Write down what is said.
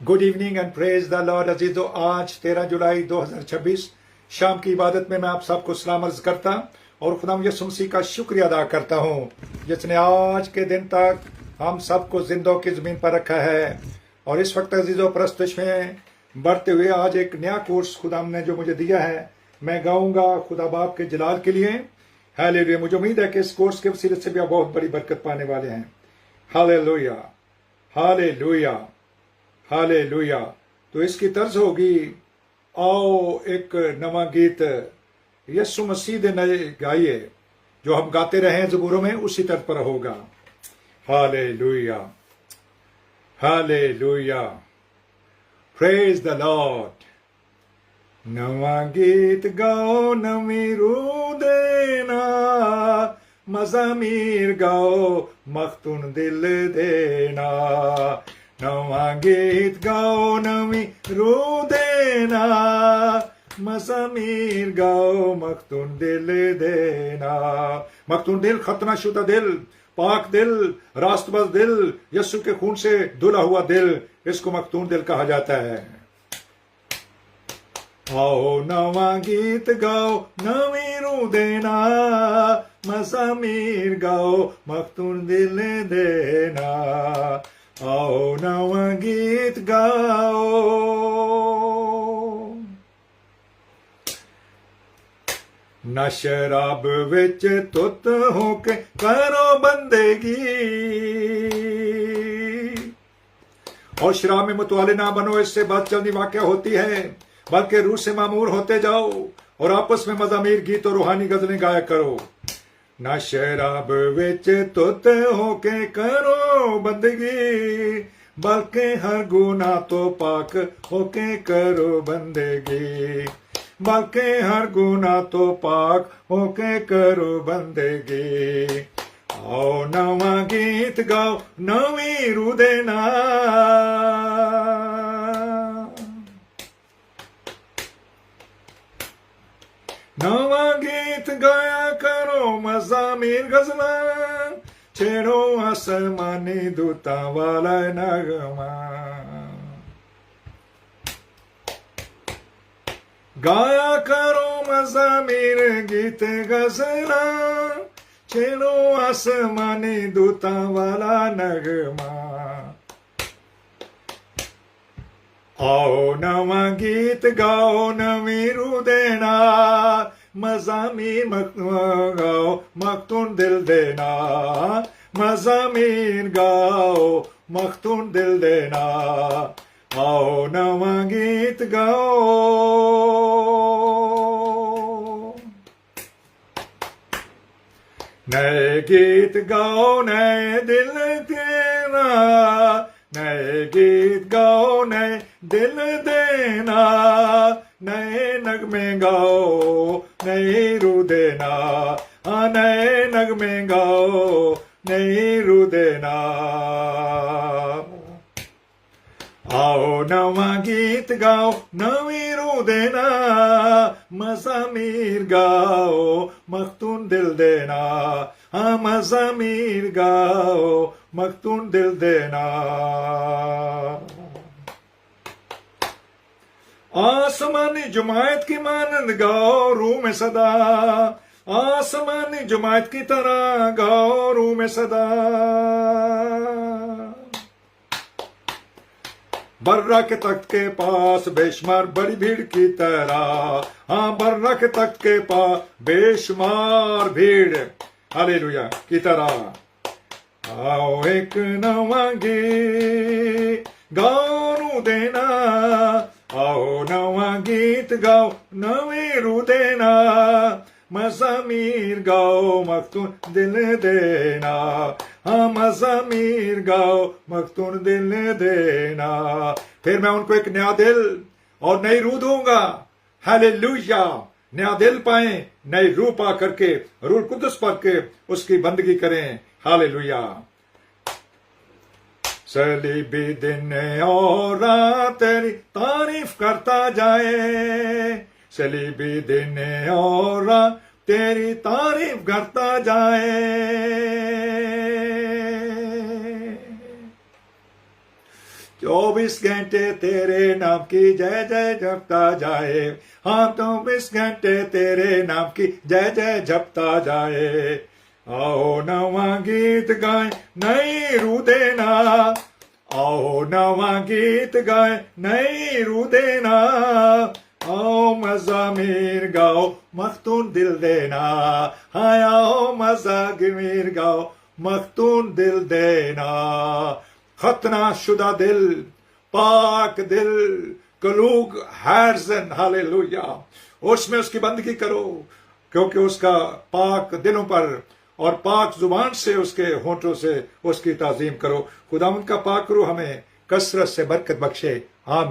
Good evening and praise the Lord अजीजो। आज 13 जुलाई 2026 शाम की इबादत में मैं आप सबको सलाम अर्ज करता और खुदा यीशु मसीह का शुक्रिया अदा करता हूँ जिसने आज के दिन तक हम सबको जिंदों की जमीन पर रखा है। और इस वक्त अजीजो प्रस्तुश में बढ़ते हुए आज एक नया कोर्स खुदा ने जो मुझे दिया है मैं गाऊंगा खुदा बाप के जलाल के लिए। हालेलुया। मुझे उम्मीद है कि इस कोर्स के वसीले से भी आप बहुत बड़ी बरकत पाने वाले हैं। Hallelujah hallelujah hallelujah. तो इसकी तर्ज होगी, आओ एक नवा गीत यीशु मसीह दे नए गाइए। जो हम गाते रहे हैं ज़बूरों में उसी तर्ज पर होगा। Hallelujah hallelujah. Praise the Lord. नवा गीत गाओ नवी रूह देना, मज़ामीर गाओ मख्तून दिल देना। नवा गीत गाओ नवी रूह देना, मज़ामीर गाओ मख्तून दिल देना। मख्तून दिल, खतना शुदा दिल, पाक दिल, रास्तबज दिल, यीशु के खून से धुला हुआ दिल, इसको मख्तून दिल कहा जाता है। आओ नवा गीत गाओ नवी रूह देना, मज़ामीर गाओ मख्तून दिल देना। आओ नवा गीत गाओ। न शराब विच तुत होके करो बंदेगी, और शराब में मतवाले ना बनो, इससे बात चलनी वाकया होती है। बल्कि रूह से मामूर होते जाओ और आपस में मज़ामीर गीत और रूहानी गजलें गाया करो। ना शराब विच तुत होके करो बंदगी, बल्कि हर गुनाह तो पाक होके करो बंदगी। बल्कि हर गुनाह तो पाक होके करो बंदगी। आओ नवा गीत गाओ नवी रूह देना, नवा गीत गाया करो मज़ामीर गज़ला, छेड़ो आसमानी दूता वाला नगमा। गाया करो मज़ामीर गीत गज़ला, छेड़ो आसमानी दूता वाला नगमा। आओ नवा गीत गाओ नवी रूह देना, मज़ामीर गाओ मख्तून दिल देना। मज़ामीर गाओ मख्तून दिल देना। आओ नवा गीत गाओ। नए गीत गाओ नए दिल देना, नए गीत गाओ नए दिल देना। नए नगमे गाओ नई रूह देना, नए नगमे गाओ नई रूह देना। आओ नवा गीत गाओ नवी रूह देना, मज़ामीर गाओ मख्तून दिल देना। हाँ मज़ामीर गाओ मख्तून दिल देना। आसमानी जुमायत की मानंद गाओ रूह में सदा, आसमानी जुमायत की तरह गाओ रूह में सदा। बर्रा के तख्त के पास बेशुमार बड़ी भीड़ की तरह, हाँ बर्रा के तख्त के पास बेशुमार भीड़ हालेलुया की तरह। आओ एक नवा गीत गाओ रूह देना, आओ नवा गीत गाओ नवी रूह देना। मज़ामीर गाओ मख्तून दिल देना, हाँ मज़ामीर गाओ मख्तून दिल देना। फिर मैं उनको एक नया दिल और नई रूह दूंगा। हालेलुया। नया दिल पाएं, नई रूह पा करके रूह कुदस पा के उसकी बंदगी करें। हालेलुया। सलीबी दिन और रात तेरी तारीफ करता जाए, सलीबी दिन और रात तेरी तारीफ करता जाए। 24 घंटे तेरे नाम की जय जय जपता जाए, हाँ 24 घंटे तेरे नाम की जय जय जपता जाए। आओ नवा गीत गाए नई रूह देना, आओ नवा गीत गाए नई रूह देना, आओ मज़ामीर गाओ मख्तून दिल देना, हाँ आओ मज़ामीर गाओ मख्तून दिल देना। खतना शुदा दिल, पाक दिल, कलूग हैरजन, हालेलुया, उसमें उसकी बंदगी करो, क्योंकि उसका पाक दिलों पर और पाक जुबान से उसके होंठों से उसकी ताजीम करो। खुदा उनका पाक रूह हमें कसरत से बरकत बख्शे। आमीन।